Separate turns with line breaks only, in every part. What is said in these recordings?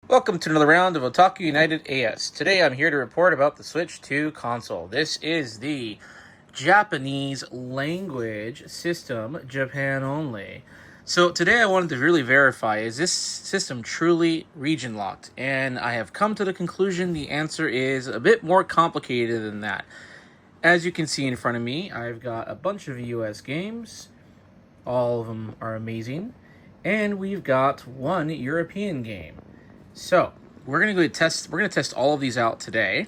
Welcome to another round of Otaku United AS. Today I'm here to report about the Switch 2 console. This is the Japanese language system, Japan only. So today I wanted to really verify, is this system truly region locked? And I have come to the conclusion the answer is a bit more complicated than that. As you can see in front of me, I've got a bunch of US games. All of them are amazing. And we've got one European game. So we're gonna test all of these out today,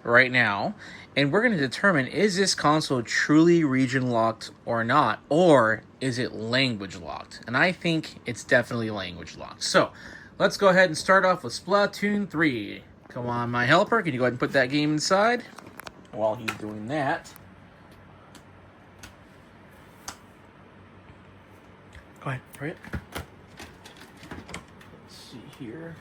right now, and we're gonna determine, is this console truly region locked or not, or is it language locked? And I think it's definitely language locked. So let's go ahead and start off with Splatoon 3. Come on, my helper, can you go ahead and put that game inside? While he's doing that, go ahead, hurry it. Let's see here.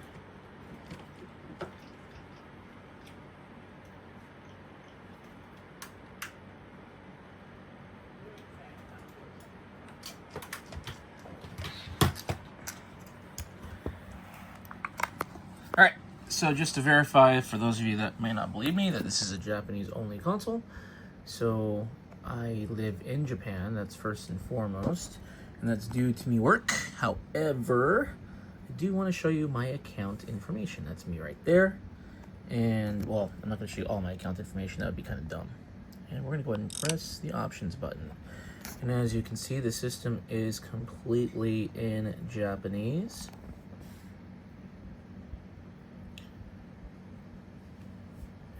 Alright, so just to verify, for those of you that may not believe me, that this is a Japanese-only console. So, I live in Japan, that's first and foremost, and that's due to me work. However, I do want to show you my account information. That's me right there. And, well, I'm not going to show you all my account information, that would be kind of dumb. And we're going to go ahead and press the options button. And as you can see, the system is completely in Japanese.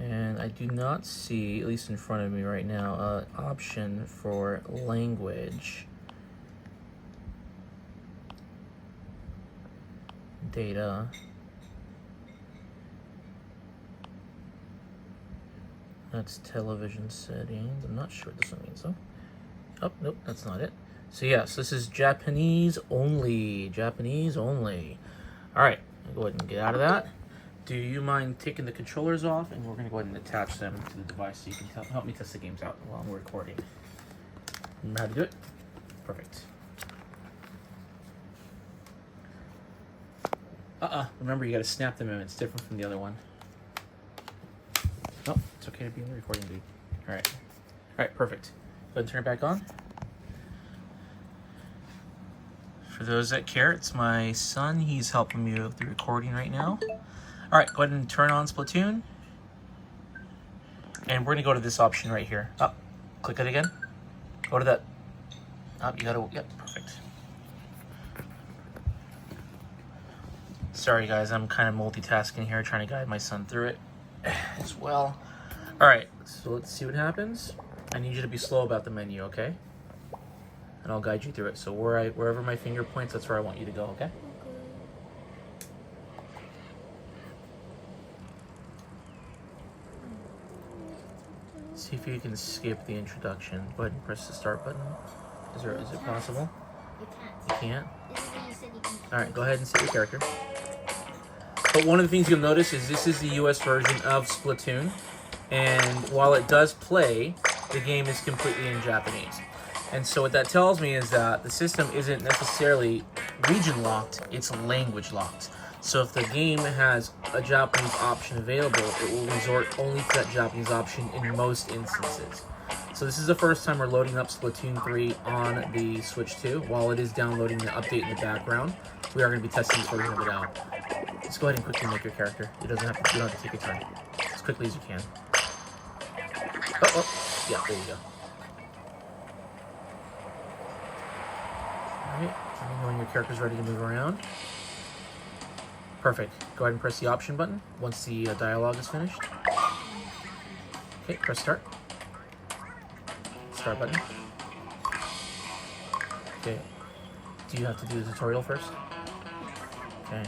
And I do not see, at least in front of me right now, an option for language. Data. That's television settings. I'm not sure what this one means though. Oh, nope, that's not it. So yes, this is Japanese only. Japanese only. Alright, go ahead and get out of that. Do you mind taking the controllers off? And we're going to go ahead and attach them to the device so you can help me test the games out while I'm recording. Remember how to do it? Perfect. Remember, you got to snap them in. It's different from the other one. Oh, it's okay to be in the recording, dude. Alright. Alright, perfect. Go ahead and turn it back on. For those that care, it's my son. He's helping me with the recording right now. Alright, go ahead and turn on Splatoon. And we're going to go to this option right here. Up. Click it again. Go to that. Up, you gotta, yep, perfect. Sorry guys, I'm kind of multitasking here, trying to guide my son through it as well. Alright, so let's see what happens. I need you to be slow about the menu, okay? And I'll guide you through it. So wherever my finger points, that's where I want you to go, okay? See if you can skip the introduction. Go ahead and press the start button. Is it possible? You can't? Alright, go ahead and set your character. But one of the things you'll notice is this is the US version of Splatoon. And while it does play, the game is completely in Japanese. And so what that tells me is that the system isn't necessarily region locked, it's language locked. So if the game has a Japanese option available, it will resort only to that Japanese option in most instances. So this is the first time we're loading up Splatoon 3 on the Switch 2. While it is downloading the update in the background, we are going to be testing this version of it out. Just go ahead and quickly make your character. You don't have to take your time. As quickly as you can. Oh, yeah, there you go. Alright, let me know when your character's ready to move around. Perfect. Go ahead and press the option button once the dialogue is finished. Okay, press start. Start button. Okay. Do you have to do the tutorial first? Okay.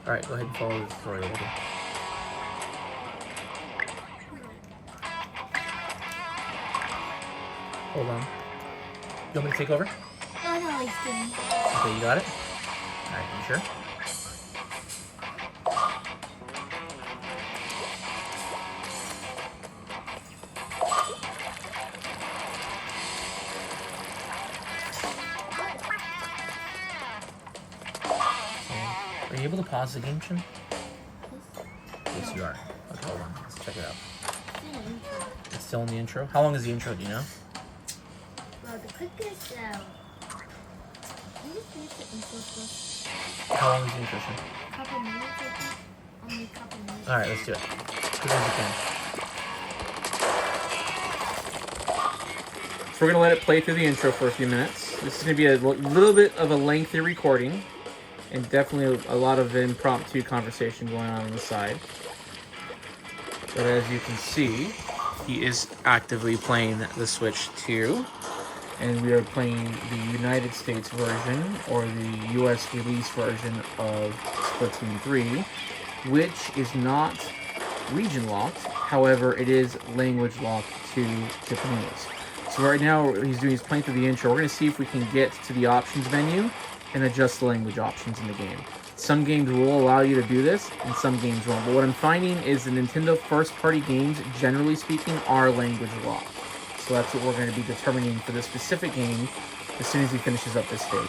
Alright, go ahead and follow the tutorial. Okay. Hold on. You want me to take over?
No, he's doing.
Okay, you got it? Alright, you sure? Are you able to pause the game, Shin?
Yes.
Yes, you are. Okay, hold on. Let's check it out.
It's in the intro.
It's still in the intro? How long is the intro, do you know?
Well, the quickest, can you just finish the intro first?
How long is the intro, Shin?
Couple minutes, I think. Only a couple minutes.
Alright, let's do it. As quick as we can. So we're going to let it play through the intro for a few minutes. This is going to be a little bit of a lengthy recording. And definitely a lot of impromptu conversation going on the side. But as you can see, he is actively playing the Switch 2. And we are playing the United States version, or the US release version of Splatoon 3, which is not region locked. However, it is language locked to Japanese. So right now he's playing through the intro. We're going to see if we can get to the options menu and adjust the language options in the game. Some games will allow you to do this, and some games won't. But what I'm finding is the Nintendo first-party games, generally speaking, are language locked. So that's what we're going to be determining for this specific game as soon as he finishes up this stage.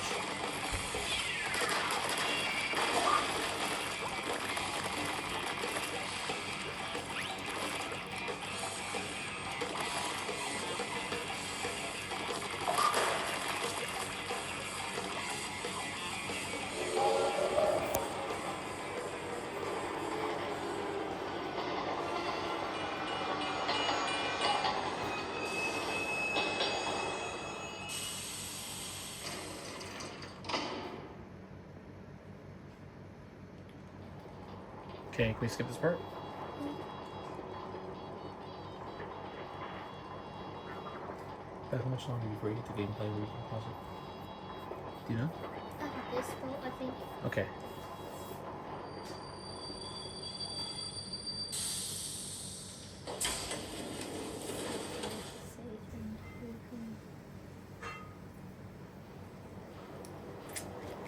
Okay, can we skip this part? How much longer before you hit the gameplay where you can pause it? Do you know?
This boat, I think.
Okay.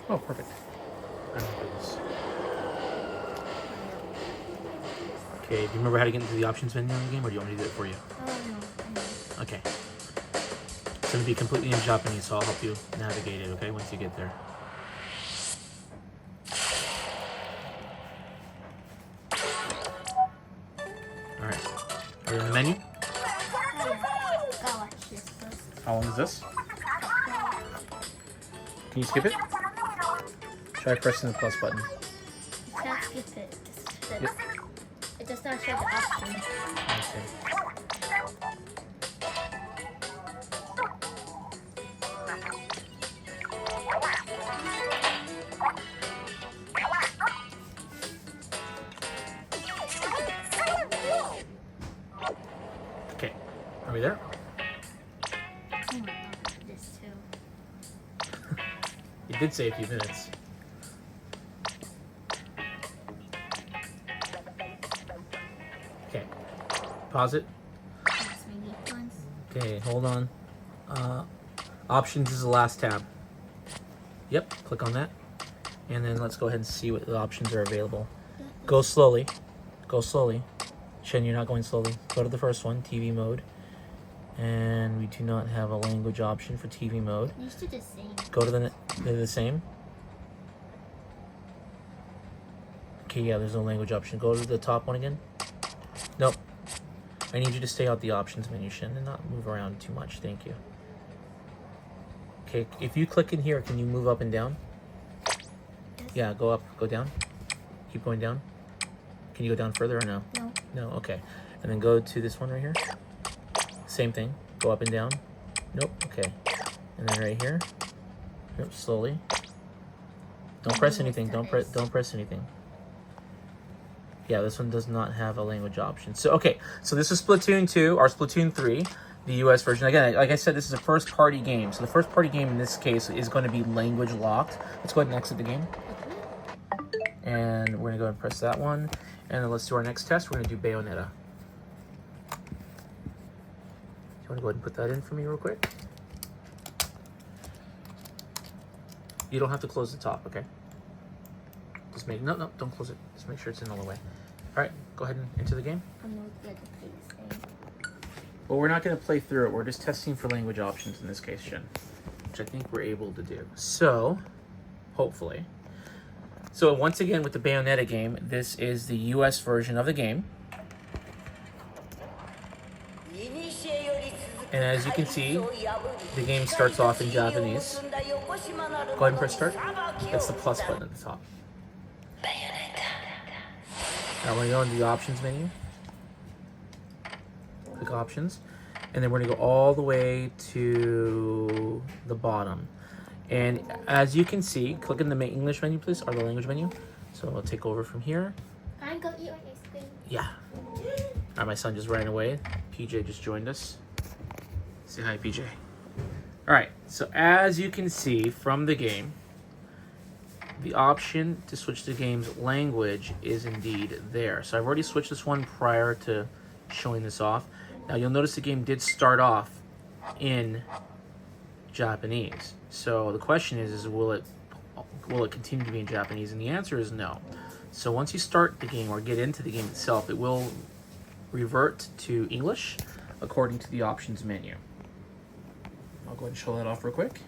Oh, perfect. I don't know this. Okay, do you remember how to get into the options menu in the game, or do you want me to do it for you?
Oh, no.
Okay. It's going to be completely in Japanese, so I'll help you navigate it, okay, once you get there. Alright. Are you in the menu?
Gotta watch this first.
How long is this? Can you skip it? Try pressing the plus button.
You can't skip it.
Yep.
It does not show the options.
Okay. Okay. Are we there?
Oh my god, this too.
You did say a few minutes. Okay. Pause it.
That's maybe once.
Okay, hold on. Options is the last tab. Yep, click on that. And then let's go ahead and see what the options are available. Go slowly. Go slowly. Shen, you're not going slowly. Go to the first one, TV mode. And we do not have a language option for TV mode.
You should do the same.
Go to they're the same. Okay, yeah, there's no language option. Go to the top one again. Nope. I need you to stay out the options menu, Shen, and not move around too much. Thank you. Okay, if you click in here, can you move up and down?
Yes.
Yeah, go up, go down. Keep going down. Can you go down further or no?
No.
No, okay. And then go to this one right here. Same thing. Go up and down. Nope, okay. And then right here. Yep, slowly. Don't press anything. Don't press anything. Yeah, this one does not have a language option. So, okay. So this is Splatoon 2, or Splatoon 3, the US version. Again, like I said, this is a first-party game. So the first-party game in this case is going to be language locked. Let's go ahead and exit the game. And we're going to go ahead and press that one. And then let's do our next test. We're going to do Bayonetta. You want to go ahead and put that in for me real quick? You don't have to close the top, okay? Just make, no, don't close it. Just make sure it's in all the way. All right, go ahead and enter the game.
I'm not good at this thing.
Well, we're not going to play through it. We're just testing for language options in this case, Shin, which I think we're able to do. So, hopefully. So once again with the Bayonetta game, this is the US version of the game. And as you can see, the game starts off in Japanese. Go ahead and press start. That's the plus button at the top. Now we're going to go into the options menu. Click options. And then we're going to go all the way to the bottom. And as you can see, click in the English menu, please, or the language menu. So I'll take over from here.
Can I go eat my ice cream?
Yeah. All right, my son just ran away. PJ just joined us. Say hi, PJ. All right, so as you can see from the game, the option to switch the game's language is indeed there. So I've already switched this one prior to showing this off. Now you'll notice the game did start off in Japanese. So the question is will it continue to be in Japanese? And the answer is no. So once you start the game or get into the game itself, it will revert to English according to the options menu. I'll go ahead and show that off real quick.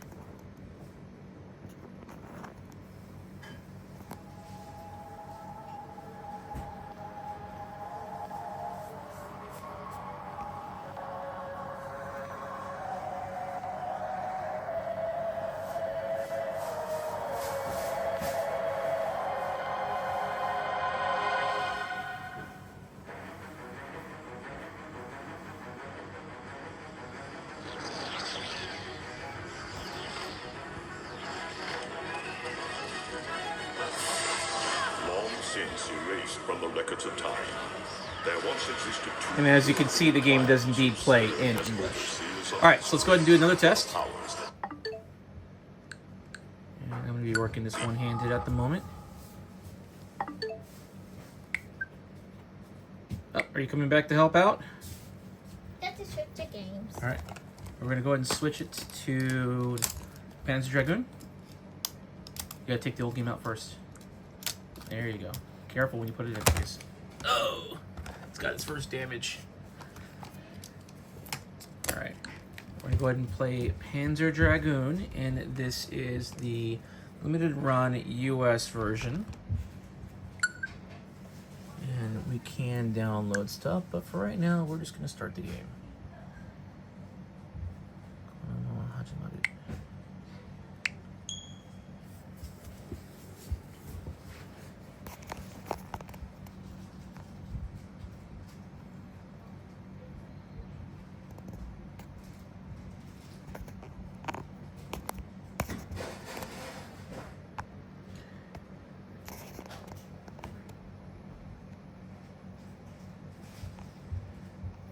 Since erased from the records of time, there once existed two.
And as you can see, the game does indeed play in English. All right, so let's go ahead and do another test. And I'm going to be working this one-handed at the moment. Oh, are you coming back to help out?
That's a switch the games.
All right, we're going to go ahead and switch it to Panzer Dragoon. You got to take the old game out first. There you go. Careful when you put it in place. Oh, it's got its first damage. All right, we're gonna go ahead and play Panzer Dragoon, and this is the limited run US version. And we can download stuff, but for right now, we're just gonna start the game.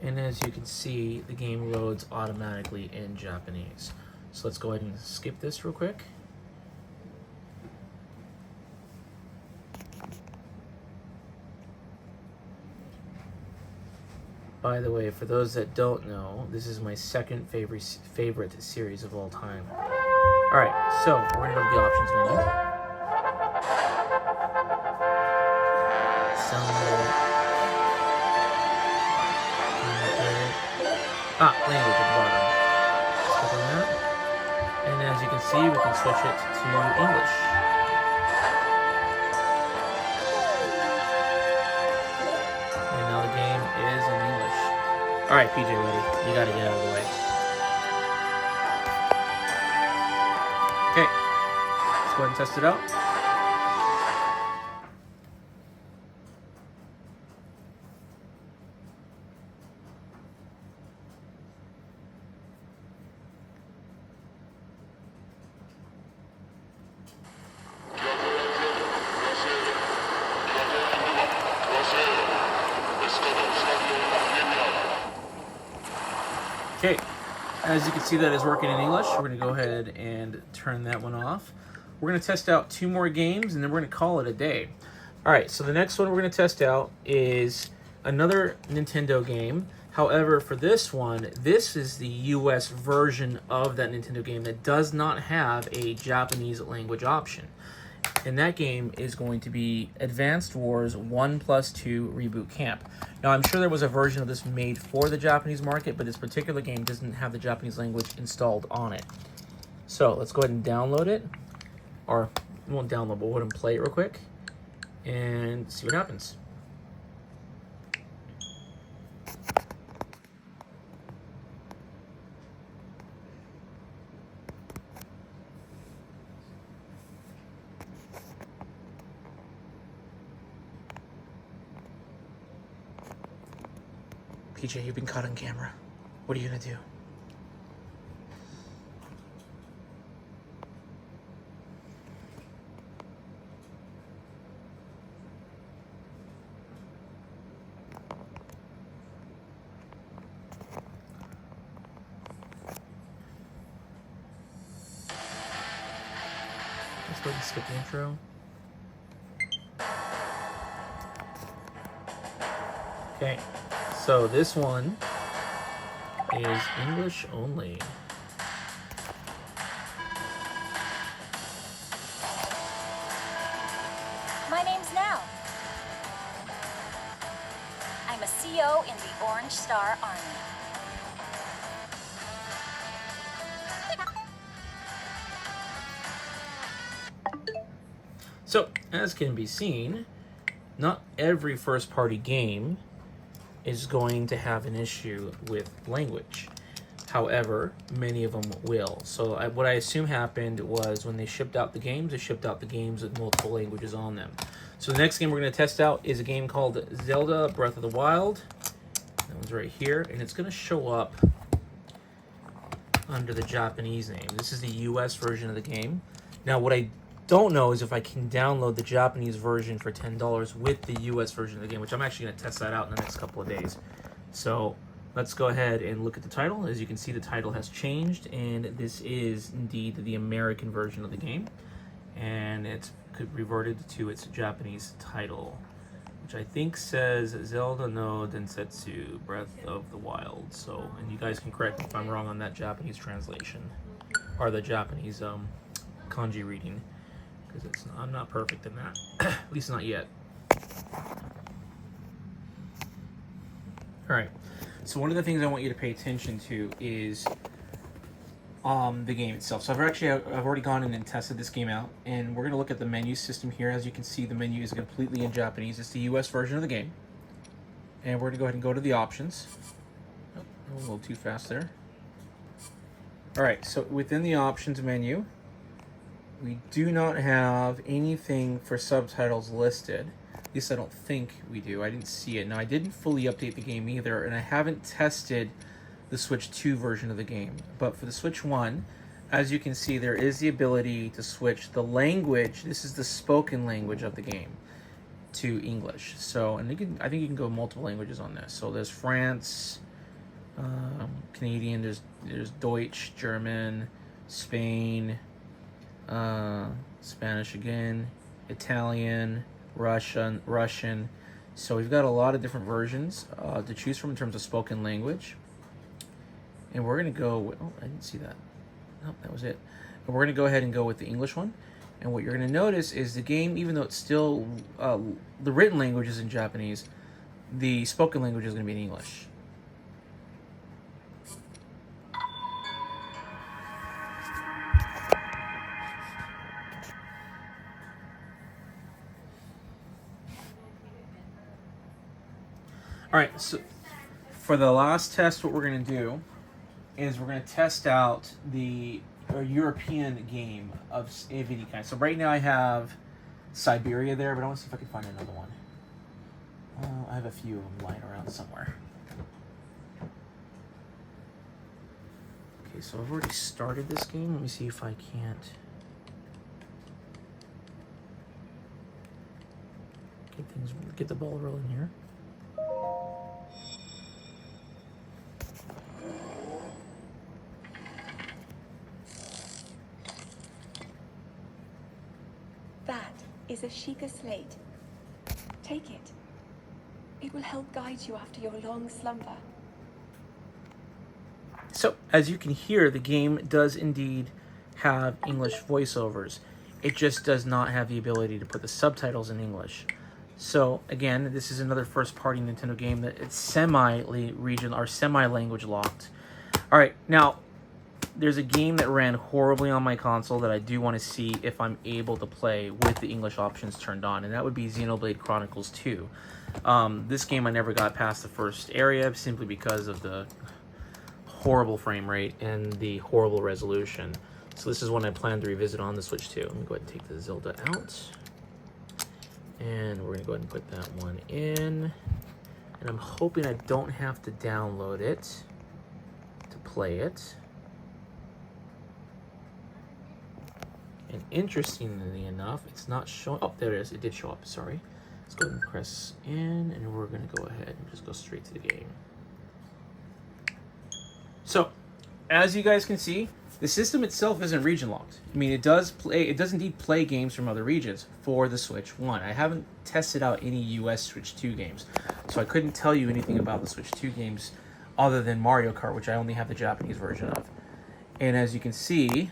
And as you can see, the game loads automatically in Japanese. So let's go ahead and skip this real quick. By the way, for those that don't know, this is my second favorite series of all time. All right, so we're gonna go to the options menu. Language at the bottom. Click on that. And as you can see, we can switch it to English. And now the game is in English. All right, PJ, ready? You gotta get out of the way. Okay, let's go ahead and test it out. Okay, as you can see that is working in English. We're going to go ahead and turn that one off. We're going to test out 2 more games and then we're going to call it a day. Alright, so the next one we're going to test out is another Nintendo game. However, for this one, this is the US version of that Nintendo game that does not have a Japanese language option. And that game is going to be Advanced Wars 1+2 Reboot Camp. Now, I'm sure there was a version of this made for the Japanese market, but this particular game doesn't have the Japanese language installed on it. So let's go ahead and download it, or It won't download, but we'll go ahead and play it real quick and see what happens. PJ, you've been caught on camera. What are you gonna do? Let's go ahead and skip the intro. Okay, so this one is English only.
My name's Nell. I'm a CO in the Orange Star Army.
So, as can be seen, not every first-party game is going to have an issue with language. However, many of them will. So what I assume happened was when they shipped out the games, they shipped out the games with multiple languages on them. So the next game we're going to test out is a game called Zelda Breath of the Wild. That one's right here, and it's going to show up under the Japanese name. This is the US version of the game. Now, what I don't know is if I can download the Japanese version for $10 with the US version of the game, which I'm actually going to test that out in the next couple of days. So let's go ahead and look at the title. As you can see, the title has changed, and this is indeed the American version of the game, and it's reverted to its Japanese title, which I think says Zelda no Densetsu Breath of the Wild. So, and you guys can correct me if I'm wrong on that Japanese translation or the Japanese kanji reading, because I'm not perfect in that, at least not yet. All right. So one of the things I want you to pay attention to is the game itself. So I've already gone in and tested this game out, and we're going to look at the menu system here. As you can see, the menu is completely in Japanese. It's the US version of the game. And we're going to go ahead and go to the options. Oh, a little too fast there. All right, so within the options menu, we do not have anything for subtitles listed. At least I don't think we do. I didn't see it. Now, I didn't fully update the game either, and I haven't tested the Switch 2 version of the game. But for the Switch 1, as you can see, there is the ability to switch the language. This is the spoken language of the game to English. So, and I think you can go multiple languages on this. So there's France, Canadian, there's Deutsch, German, Spain, Spanish again, Italian, Russian. So we've got a lot of different versions to choose from in terms of spoken language. And we're going to go, oh, I didn't see that. No, that was it. And we're going to go ahead and go with the English one. And what you're going to notice is the game, even though it's still, the written language is in Japanese, the spoken language is going to be in English. All right, so for the last test, what we're going to do is we're going to test out the European game of any kind. So right now I have Siberia there, but I want to see if I can find another one. I have a few of them lying around somewhere. Okay, so I've already started this game. Let me see if I can't get the ball rolling here.
That is a Sheikah slate. Take it. It will help guide you after your long slumber.
So, as you can hear, the game does indeed have English voiceovers. It just does not have the ability to put the subtitles in English. So, again, this is another first-party Nintendo game that it's semi-region or semi-language locked. All right, now, there's a game that ran horribly on my console that I do want to see if I'm able to play with the English options turned on, and that would be Xenoblade Chronicles 2. This game I never got past the first area simply because of the horrible frame rate and the horrible resolution. So this is one I plan to revisit on the Switch 2. Let me go ahead and take the Zelda out. And we're going to go ahead and put that one in. And I'm hoping I don't have to download it to play it. And interestingly enough, it's not showing. Oh, there it is. It did show up. Sorry. Let's go ahead and press in, and we're going to go ahead and just go straight to the game. So, as you guys can see, the system itself isn't region locked. I mean, it does indeed play games from other regions for the Switch 1. I haven't tested out any US Switch 2 games, so I couldn't tell you anything about the Switch 2 games other than Mario Kart, which I only have the Japanese version of. And as you can see,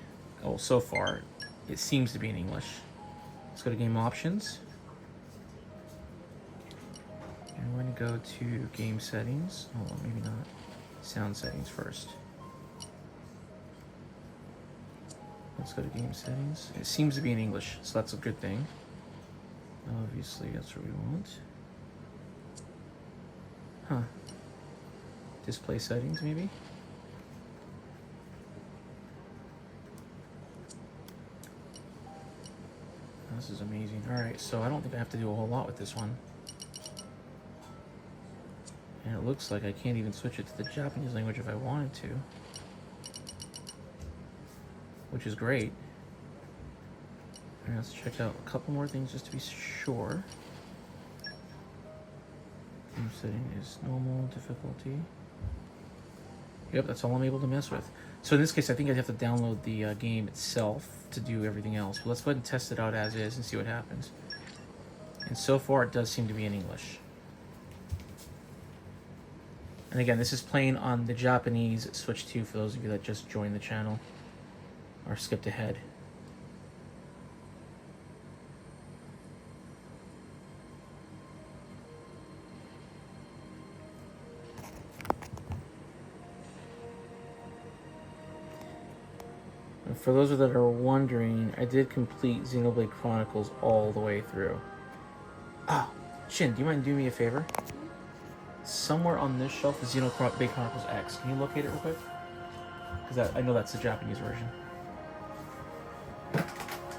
so far, it seems to be in English. Let's go to game options. And we're going to go to game settings. Hold on, maybe not. Sound settings first. Let's go to game settings. It seems to be in English, so that's a good thing. Obviously, that's what we want. Huh. Display settings, maybe? This is amazing. Alright, so I don't think I have to do a whole lot with this one. And it looks like I can't even switch it to the Japanese language if I wanted to. Which is great. Alright, let's check out a couple more things just to be sure. Game setting is normal difficulty. Yep, that's all I'm able to mess with. So in this case, I think I'd have to download the game itself to do everything else. But let's go ahead and test it out as is and see what happens. And so far, it does seem to be in English. And again, this is playing on the Japanese Switch 2 for those of you that just joined the channel or skipped ahead. And for those that are wondering, I did complete Xenoblade Chronicles all the way through. Ah, Shin, do you mind doing me a favor? Somewhere on this shelf is Xenoblade Chronicles X. Can you locate it real quick? Because I know that's the Japanese version.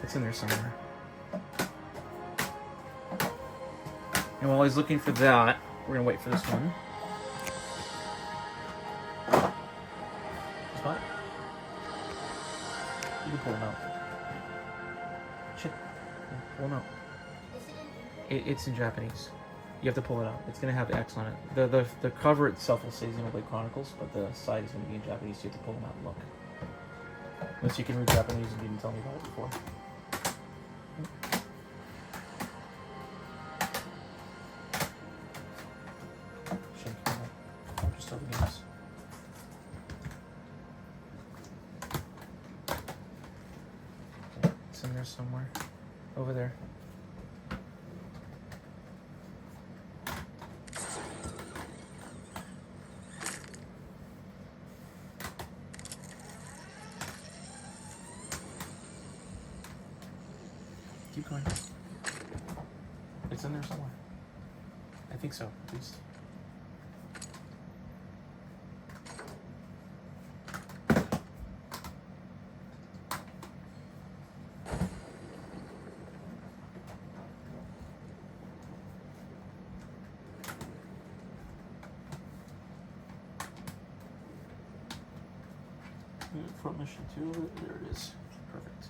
It's in there somewhere. And while he's looking for that, we're gonna wait for this one. Spot? You can pull them out. Shit. Pull them out. It's in Japanese. You have to pull it out. It's gonna have X on it. The cover itself will say Xenoblade Chronicles, but the side is gonna be in Japanese, so you have to pull them out and look. Unless you can read Japanese and you didn't tell me about it before. Shit, come on. I'll just start the games. Okay, it's in there somewhere. Over there. Keep going. It's in there somewhere. I think so, at least. Front mission 2, there it is. Perfect.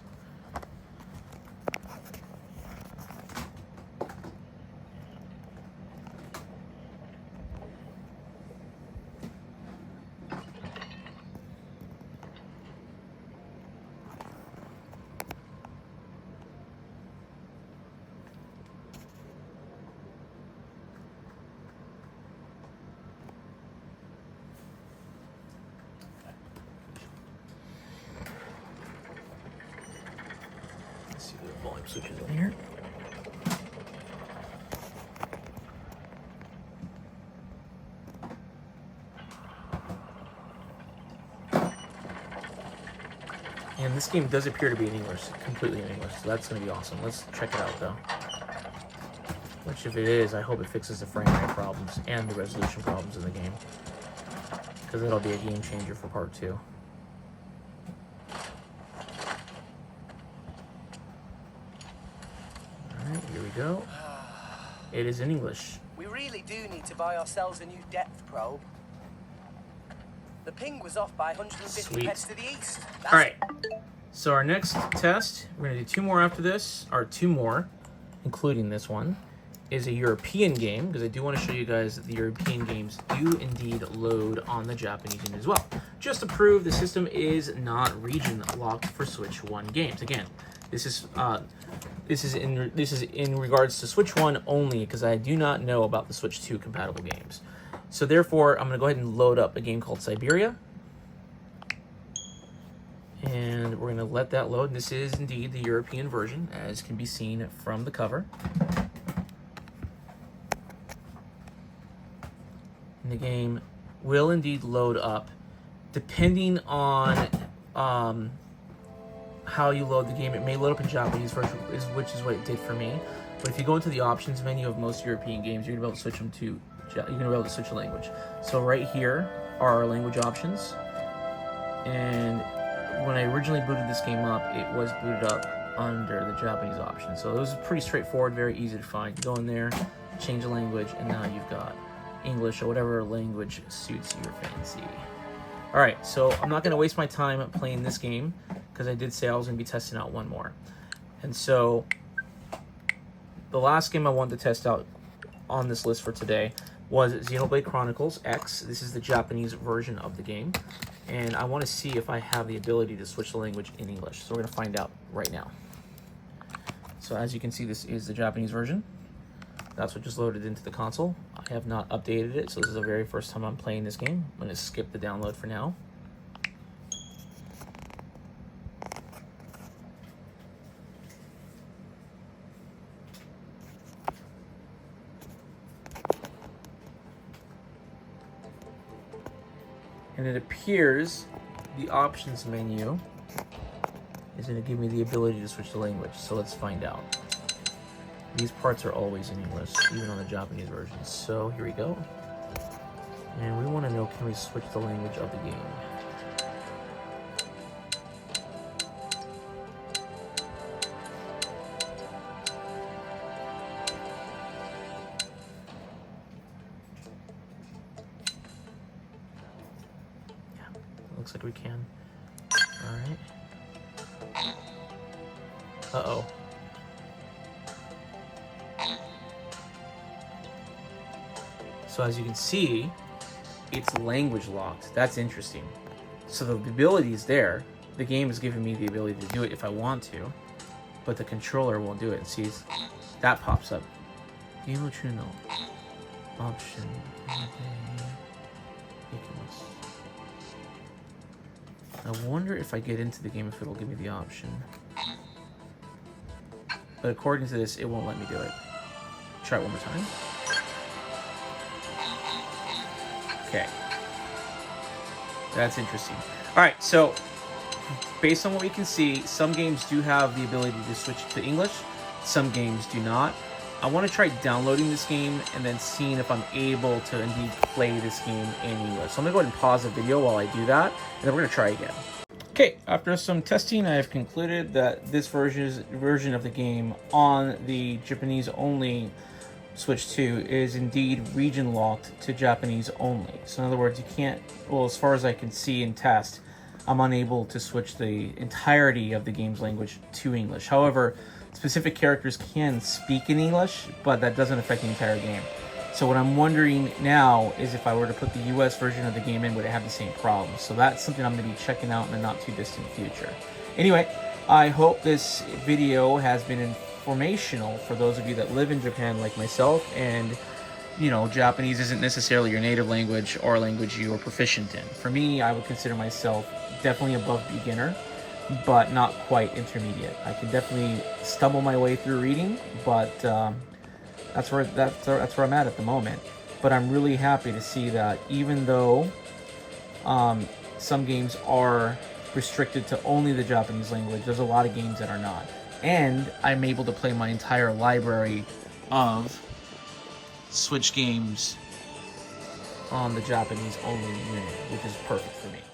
Let's see the volume switches on here. And this game does appear to be in English, completely in English, so that's going to be awesome. Let's check it out, though. Which, if it is, I hope it fixes the frame rate problems and the resolution problems in the game. Because that'll be a game changer for part 2. Alright, here we go. It is in English.
We really do need to buy ourselves a new depth probe. The ping was off by 150
Sweet.
heads to the east.
Alright, so our next test, we're going to do 2 more after this, or 2 more, including this one, is a European game, because I do want to show you guys that the European games do indeed load on the Japanese unit as well. Just to prove the system is not region locked for Switch 1 games. Again, this is in regards to Switch 1 only, because I do not know about the Switch 2 compatible games. So therefore, I'm going to go ahead and load up a game called Siberia. And we're going to let that load. This is indeed the European version, as can be seen from the cover. And the game will indeed load up, depending on how you load the game. It may load up in Japanese, which is what it did for me. But if you go into the options menu of most European games, you're going to be able to switch them to. You're going to be able to switch a language. So right here are our language options. And when I originally booted this game up, it was booted up under the Japanese option. So it was pretty straightforward, very easy to find. You go in there, change the language, and now you've got English or whatever language suits your fancy. Alright, so I'm not going to waste my time playing this game, because I did say I was going to be testing out one more. And so the last game I wanted to test out on this list for today was Xenoblade Chronicles X. This is the Japanese version of the game, and I want to see if I have the ability to switch the language in English. So we're going to find out right now. So as you can see, this is the Japanese version. That's what just loaded into the console. I have not updated it, so this is the very first time I'm playing this game. I'm going to skip the download for now. And it appears the options menu is going to give me the ability to switch the language. So let's find out. These parts are always in English, even on the Japanese version. So here we go. And we want to know, can we switch the language of the game? Looks like we can. Alright. Uh-oh. So as you can see, it's language locked. That's interesting. So the ability is there. The game is giving me the ability to do it if I want to, but the controller won't do it. See, that pops up. Game no option. I wonder if I get into the game if it'll give me the option. But according to this, it won't let me do it. Try it one more time. Okay. That's interesting. Alright, so based on what we can see, some games do have the ability to switch to English. Some games do not. I want to try downloading this game and then seeing if I'm able to indeed play this game in English. So I'm going to go ahead and pause the video while I do that, and then we're going to try again. Okay, after some testing, I have concluded that this version of the game on the Japanese-only Switch 2 is indeed region locked to Japanese only. So in other words, you can't, well, as far as I can see and test, I'm unable to switch the entirety of the game's language to English. However, specific characters can speak in English, but that doesn't affect the entire game. So what I'm wondering now is if I were to put the US version of the game in, would it have the same problem? So that's something I'm going to be checking out in the not too distant future. Anyway, I hope this video has been informational for those of you that live in Japan like myself, and you know, Japanese isn't necessarily your native language or a language you are proficient in. For me, I would consider myself definitely above beginner, but not quite intermediate. I can definitely stumble my way through reading, but that's where I'm at the moment. But I'm really happy to see that even though some games are restricted to only the Japanese language. There's a lot of games that are not. And I'm able to play my entire library of Switch games on the Japanese only unit, which is perfect for me.